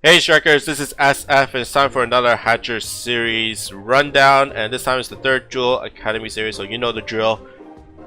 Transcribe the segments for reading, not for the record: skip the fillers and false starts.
Hey Strikers, this is SF and it's time for another Hatcher series rundown, and this time it's the third Jewel Academy series, so you know the drill.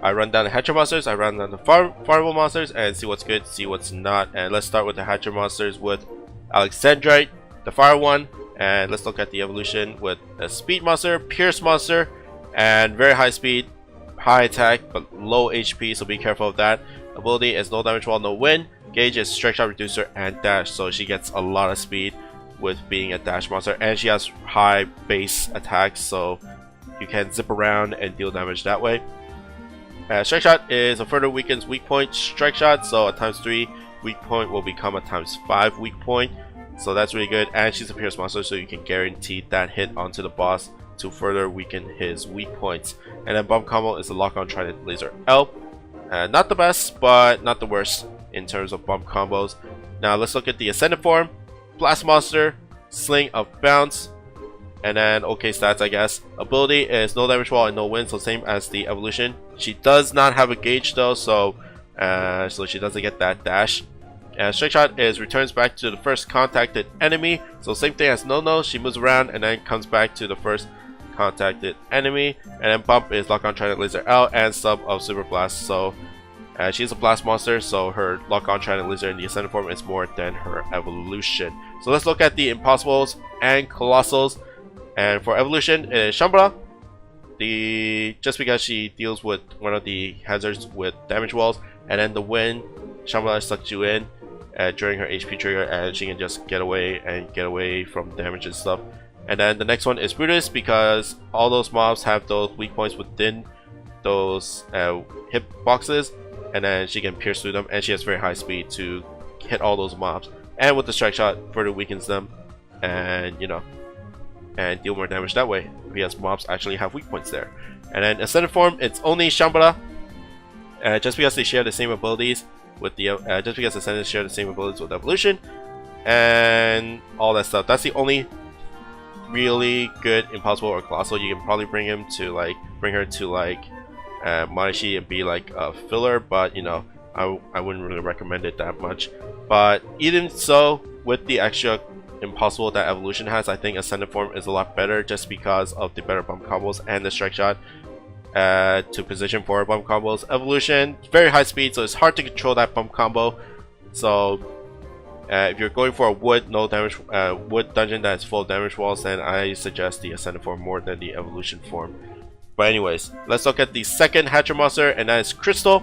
I run down the Hatcher monsters, I run down the Fireball monsters, and see what's good, see what's not. And let's start with the Hatcher monsters with Alexandrite, the fire one, and let's look at the evolution with a speed monster, Pierce monster, and very high speed, high attack, but low HP, so be careful of that. Ability is no damage wall, no win. Gauge is strike shot reducer and dash, so she gets a lot of speed with being a dash monster, and she has high base attacks, so you can zip around and deal damage that way. Strike shot is a further weakens weak point strike shot, so a ×3 weak point will become a ×5 weak point, so that's really good. And she's a Pierce monster, so you can guarantee that hit onto the boss to further weaken his weak points. And then bomb combo is the lock on trident laser L. Not the best, but not the worst in terms of bump combos. Now let's look at the ascended form. Blast monster, sling of bounce, and then okay stats I guess. Ability is no damage wall and no win, so same as the evolution. She does not have a gauge though, so she doesn't get that dash. Strike shot is returns back to the first contacted enemy, so same thing as no. She moves around and then comes back to the first contacted enemy. And then bump is lock on trident laser L and sub of super blast, so she's a blast monster, so her lock on trident laser in the ascended form is more than her evolution. So let's look at the impossibles and colossals. And for evolution, it is Shambhala. Just because she deals with one of the hazards with damage walls, and then the wind, Shambhala sucks you in during her HP trigger, and she can just get away from damage and stuff. And then the next one is Brutus, because all those mobs have those weak points within those hit boxes, and then she can pierce through them, and she has very high speed to hit all those mobs. And with the strike shot, further weakens them, and and deal more damage that way, because mobs actually have weak points there. And then ascended form, it's only Shambhala, just because they share the same abilities with the just because ascended share the same abilities with evolution and all that stuff. That's the only really good impossible or colossal. You can probably bring her to Madashi and be like a filler, but I wouldn't really recommend it that much. But even so, with the extra impossible that evolution has, I think ascended form is a lot better, just because of the better bump combos and the strike shot to position for bump combos. Evolution, very high speed, so it's hard to control that bump combo. So if you're going for a wood wood dungeon that's full of damage walls, then I suggest the ascended form more than the evolution form. But anyways, let's look at the second Hatcher monster, and that is Crystal,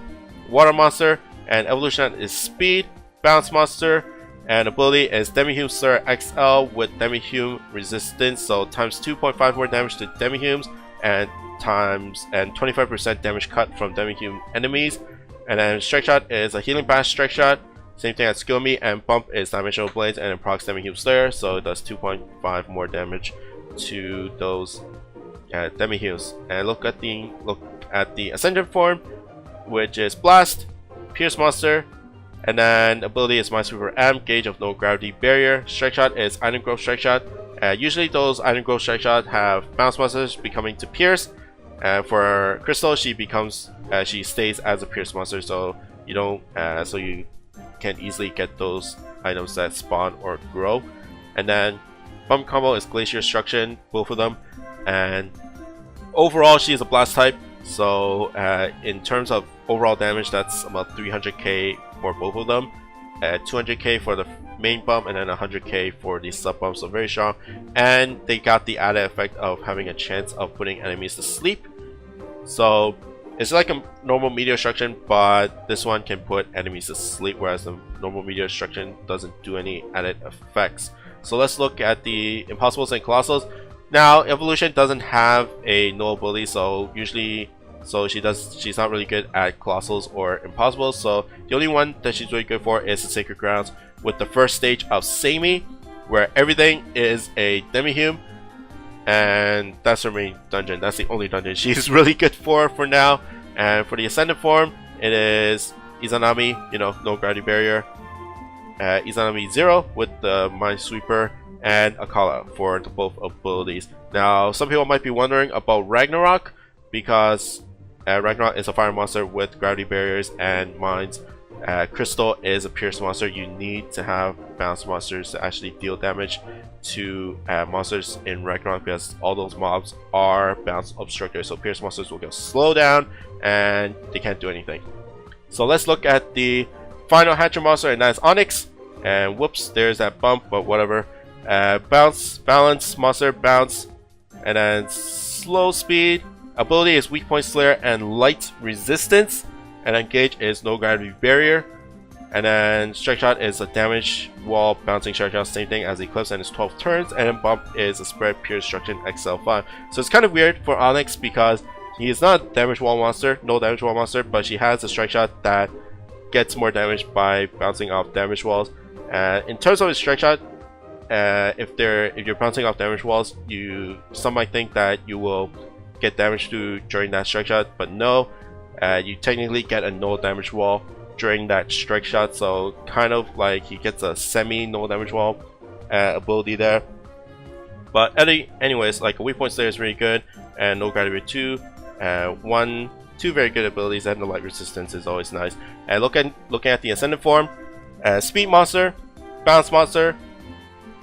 water monster, and evolution is speed, bounce monster, and ability is Demi-Hume Slayer XL with Demi-Hume resistance, so times 2.5 more damage to Demi-Humes and 25% damage cut from Demi-Hume enemies. And then strike shot is a healing bash strike shot, same thing as skill me, and bump is dimensional blades and it procs Demi-Hume Slayer, so it does 2.5 more damage to those Demi-Humes. And look at the ascendant form, which is blast, pierce monster, and then ability is Minesweeper M, gauge of no gravity barrier. Strike shot is item growth strike shot. Usually those item growth strike shot have bounce monsters becoming to pierce. For Crystal, she stays as a pierce monster, so you can easily get those items that spawn or grow. And then bump combo is glacier destruction, both of them. And overall, she is a blast type, so in terms of overall damage, that's about 300k for both of them, 200k for the main bump, and then 100k for the sub bump, so very strong. And they got the added effect of having a chance of putting enemies to sleep, so it's like a normal meteor destruction, but this one can put enemies to sleep, whereas the normal meteor destruction doesn't do any added effects. So let's look at the impossibles and colossals. Now evolution doesn't have a no ability, so she's not really good at colossals or impossibles, so the only one that she's really good for is the Sacred Grounds with the first stage of Seimi, where everything is a Demi-Hume, and that's her main dungeon. That's the only dungeon she's really good for now. And for the ascended form, it is Izanami, no gravity barrier, Izanami 0 with the Minesweeper, and Akala for the both abilities. Now some people might be wondering about Ragnarok, because Ragnarok is a fire monster with gravity barriers and mines, Crystal is a pierce monster. You need to have bounce monsters to actually deal damage to monsters in Ragnarok, because all those mobs are bounce obstructors. So pierce monsters will go slow down and they can't do anything. So let's look at the final Hatcher monster, and that's Onyx. And whoops, there's that bump, but whatever. Bounce, balance monster, bounce, and then slow speed. Ability is weak point slayer and light resistance. And then gauge is no gravity barrier. And then strike shot is a damage wall bouncing strike shot, same thing as Eclipse, and it's 12 turns. And then bump is a spread pure destruction XL5. So it's kind of weird for Onyx because he is not a damage wall monster, no damage wall monster, but she has a strike shot that gets more damage by bouncing off damage walls. In terms of his strike shot, if you're bouncing off damage walls, some might think that you will get damage to during that strike shot, but no. You technically get a no damage wall during that strike shot, so kind of like he gets a semi no damage wall ability there. But anyways, like a weak point slayer is really good, and no gravity 2, two very good abilities, and the light resistance is always nice. And looking at the ascendant form, speed monster, bounce monster,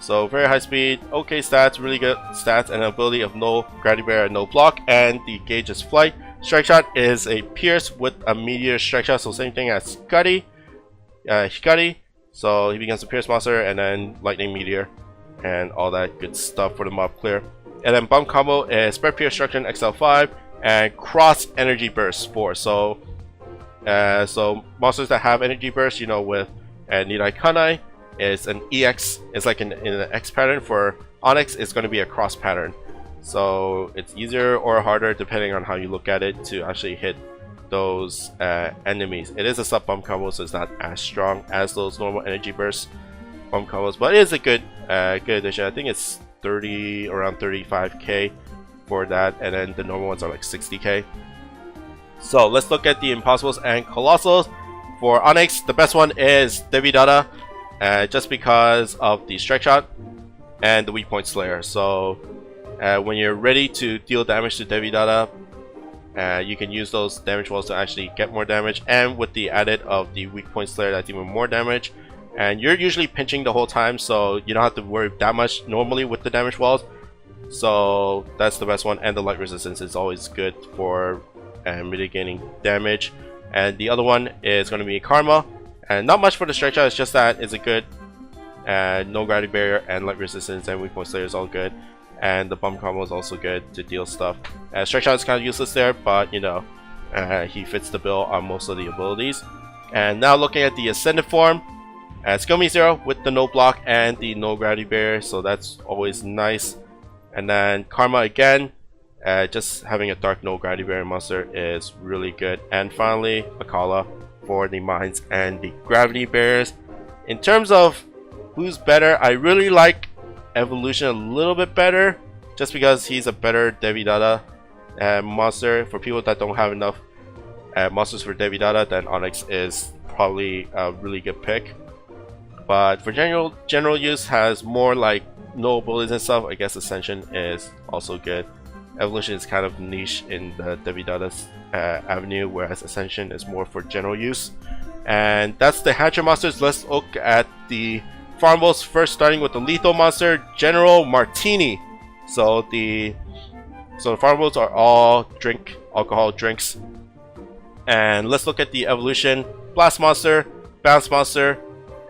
so very high speed, okay stats, really good stats, and an ability of no gravity barrier, no block, and the gauge is flight. Strike shot is a pierce with a meteor strike shot, so same thing as Hikari. So he becomes a pierce monster, and then lightning meteor, and all that good stuff for the mob clear. And then bump combo is spread pure destruction XL5 and cross energy burst 4. So monsters that have energy burst, with Nidai Kanai is an EX, it's like in an X pattern. For Onyx, it's going to be a cross pattern. So it's easier or harder depending on how you look at it to actually hit those enemies. It is a sub bump combo, so it's not as strong as those normal energy burst bump combos, but it is a good addition. I think it's around 35k for that, and then the normal ones are like 60k. So let's look at the Impossibles and Colossals. For Onyx, the best one is Devidata, just because of the strike shot and the weak point slayer. So when you're ready to deal damage to Devidata, you can use those damage walls to actually get more damage, and with the added of the weak point slayer, that's even more damage. And you're usually pinching the whole time, so you don't have to worry that much normally with the damage walls. So that's the best one, and the light resistance is always good for mitigating damage. And the other one is going to be Karma, and not much for the strike shot, it's just that it's a good no gravity barrier and light resistance, and weak point slayer is all good. And the bump combo is also good to deal stuff. Strike shot is kind of useless there, but he fits the bill on most of the abilities. And now looking at the ascended form, Skill 0 with the no block and the no gravity barrier, so that's always nice. And then Karma again, just having a dark no gravity barrier monster is really good. And finally Akala for the mines and the gravity barriers. In terms of who's better, I really like Evolution a little bit better, just because he's a better Devidata monster. For people that don't have enough monsters for Devidata, then Onyx is probably a really good pick. But for general use, has more like no abilities and stuff. I guess Ascension is also good. Evolution is kind of niche in the Devidata's avenue, whereas Ascension is more for general use. And that's the Hatcher monsters. Let's look at the farmables, first starting with the lethal monster, General Martini. So the farmables are all alcohol drinks. And let's look at the evolution. Blast monster, bounce monster,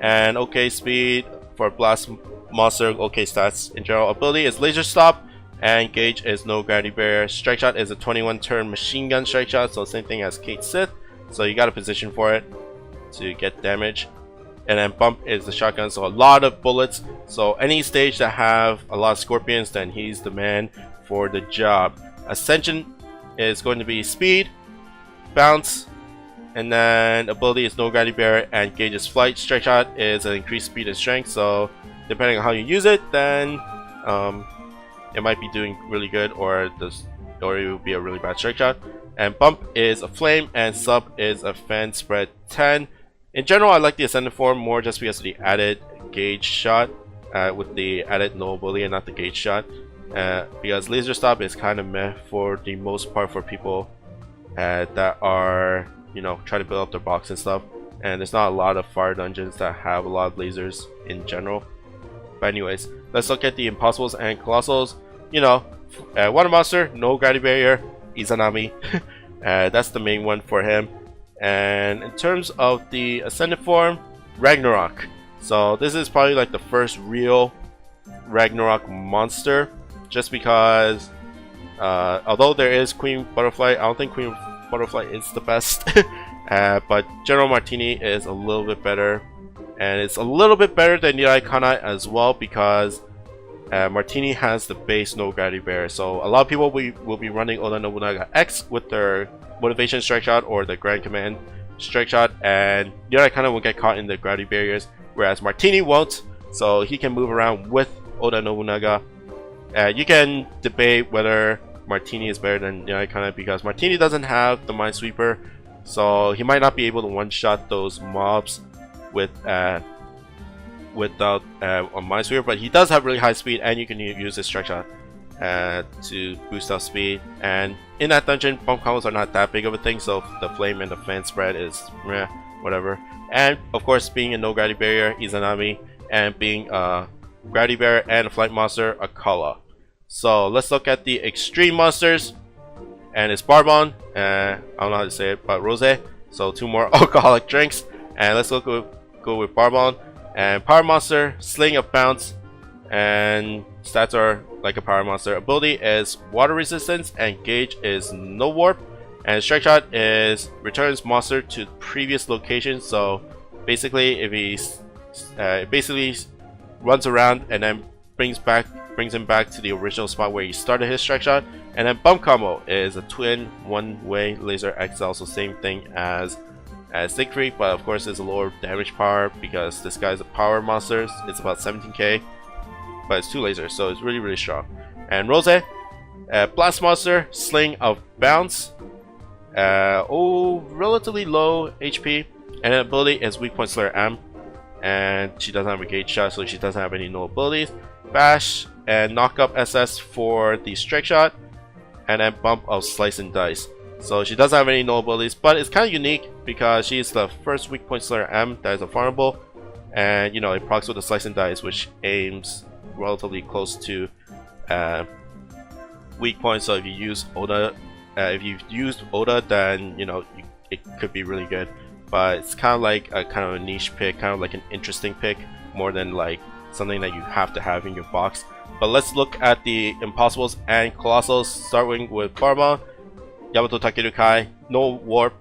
and okay speed for blast monster, okay stats in general. Ability is laser stop, and gauge is no gravity barrier. Strike shot is a 21 turn machine gun strike shot, so same thing as Kate Sith. So you got to position for it to get damage. And then bump is the shotgun, so a lot of bullets. So any stage that have a lot of scorpions, then he's the man for the job. Ascension is going to be speed, bounce, and then ability is no gravity barrier, and gauge is flight. Strike shot is an increased speed and strength, so depending on how you use it, then it might be doing really good, or it will be a really bad strike shot. And bump is a flame, and sub is a fan spread 10. In general, I like the ascendant form more just because of the added gauge shot, with the added no ability and not the gauge shot. Because laser stop is kind of meh for the most part for people that are trying to build up their box and stuff. and there's not a lot of fire dungeons that have a lot of lasers in general. But anyways, let's look at the Impossibles and Colossals. You know, Water Monster, no gravity barrier, Izanami. That's the main one for him. And in terms of the Ascended form, Ragnarok. So this is probably like the first real Ragnarok monster, just because although there is Queen Butterfly, I don't think Queen Butterfly is the best. But General Martini is a little bit better, and it's a little bit better than Nirai Kanai as well, because Martini has the base no gravity barrier. So a lot of people will be running Oda Nobunaga X with their Motivation Strike Shot or the Grand Command Strike Shot, and Nirai Kanai will get caught in the gravity barriers, whereas Martini won't, so he can move around with Oda Nobunaga. You can debate whether Martini is better than Nirai Kanai, because Martini doesn't have the Minesweeper, so he might not be able to one-shot those mobs without a Minesweeper, but he does have really high speed, and you can use his Strike Shot to boost up speed. And in that dungeon, bump combos are not that big of a thing, so the flame and the fan spread is meh, whatever. And of course, being a no gravity barrier, Izanami, and being a gravity barrier and a flight monster, Akala. So let's look at the extreme monsters, and it's Bourbon, I don't know how to say it, but Rosé. So 2 more alcoholic drinks, and let's go with Bourbon. And Power Monster, Sling of Bounce, and stats are like a Power Monster. Ability is Water Resistance, and Gauge is No Warp, and Strike Shot is returns monster to previous location. So basically, if he basically runs around and then brings him back to the original spot where he started his Strike Shot. And then Bump Combo is a twin one-way laser XL, so same thing as Siegfried, but of course it's a lower damage power because this guy's a power monster. It's about 17k, but it's 2 lasers, so it's really strong. And Rosé, Blast Monster, Sling of Bounce, relatively low HP, and ability is Weak Point Slayer M, and she doesn't have a gauge shot, so she doesn't have any no abilities. Bash and Knock Up SS for the Strike Shot, and then Bump of Slice and Dice. So she doesn't have any no abilities, but it's kind of unique because she's the first Weak Point Slayer M that is a farmable, and you know, it procs with the Slice and Dice, which aims relatively close to weak points. So if you use Oda, if you've used Oda, then you know it could be really good. But it's kind of like a niche pick, kind of like an interesting pick, more than like something that you have to have in your box. But let's look at the Impossibles and Colossals, starting with Bourbon. Yamato Takeru Kai, no warp,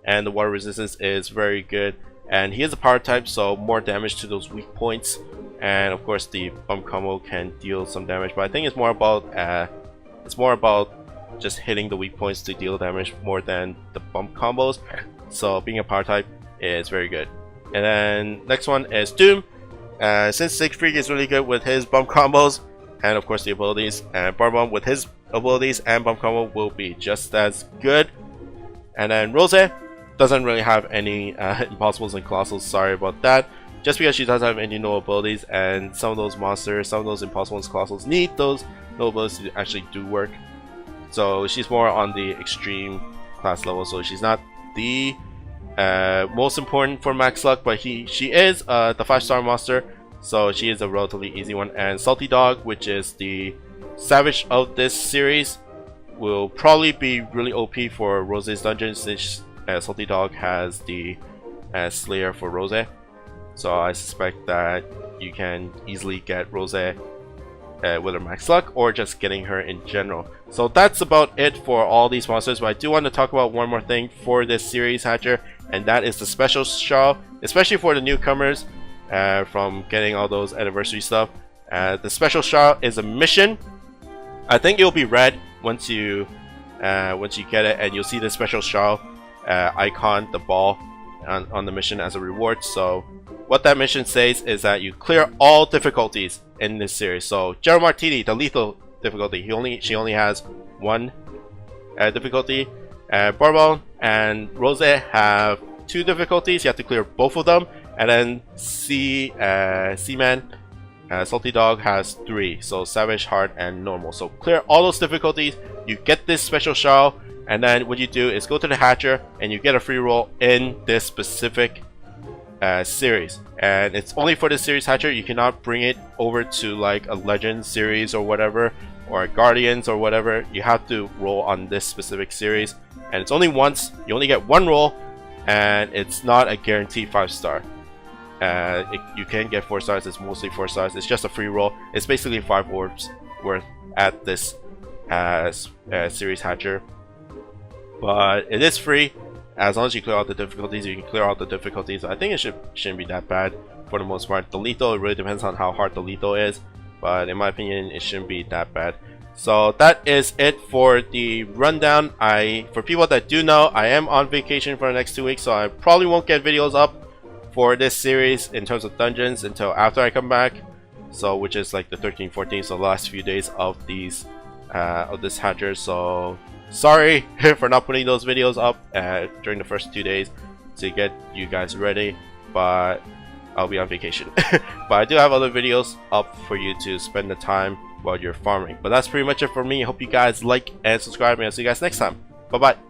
and the water resistance is very good. And he is a power type, so more damage to those weak points. And of course, the bump combo can deal some damage, but I think it's more about just hitting the weak points to deal damage more than the bump combos. So being a power type is very good. And then next one is Doom. Since Siegfried is really good with his bump combos and of course the abilities, and Bourbon with his abilities and bump combo will be just as good. And then Rosé doesn't really have any Impossibles and Colossals, sorry about that, just because she doesn't have any no abilities, and some of those monsters, some of those Impossibles and Colossals need those no abilities to actually do work. So she's more on the extreme class level, so she's not the most important for max luck, but she is the 5-star monster, so she is a relatively easy one. And Salty Dog, which is the Savage of this series, will probably be really OP for Rosé's dungeon, since Salty Dog has the Slayer for Rosé. So I suspect that you can easily get Rosé with her max luck, or just getting her in general. So that's about it for all these monsters, but I do want to talk about one more thing for this series, Hatcher, and that is the special Sharl, especially for the newcomers from getting all those anniversary stuff. The special Sharl is a mission. I think it'll be red once you get it, and you'll see the special Sharl icon, the ball, on the mission as a reward. So what that mission says is that you clear all difficulties in this series. So General Martini, the lethal difficulty, she only has 1 difficulty. Bourbon and Rosé have 2 difficulties. You have to clear both of them. And then Seaman, Salty Dog has 3. So Savage, Hard, and Normal. So clear all those difficulties. You get this special Sharl, and then what you do is go to the Hatcher and you get a free roll in this specific series, and it's only for the series hatcher. You cannot bring it over to like a Legends series or whatever, or Guardians or whatever. You have to roll on this specific series, and it's only once. You only get one roll, and it's not a guaranteed 5-star. You can get 4 stars. It's mostly 4 stars. It's just a free roll. It's basically 5 orbs worth at this series hatcher, but it is free. As long as you clear out the difficulties, you can clear out the difficulties. I think it shouldn't be that bad for the most part. The lethal, it really depends on how hard the lethal is, but in my opinion, it shouldn't be that bad. So that is it for the rundown. For people that do know, I am on vacation for the next 2 weeks, so I probably won't get videos up for this series in terms of dungeons until after I come back. So which is like the 13th, 14th, so the last few days of these of this hatcher. So sorry for not putting those videos up during the first 2 days to get you guys ready, but I'll be on vacation. But I do have other videos up for you to spend the time while you're farming. But that's pretty much it for me. Hope you guys like and subscribe, and I'll see you guys next time. Bye bye.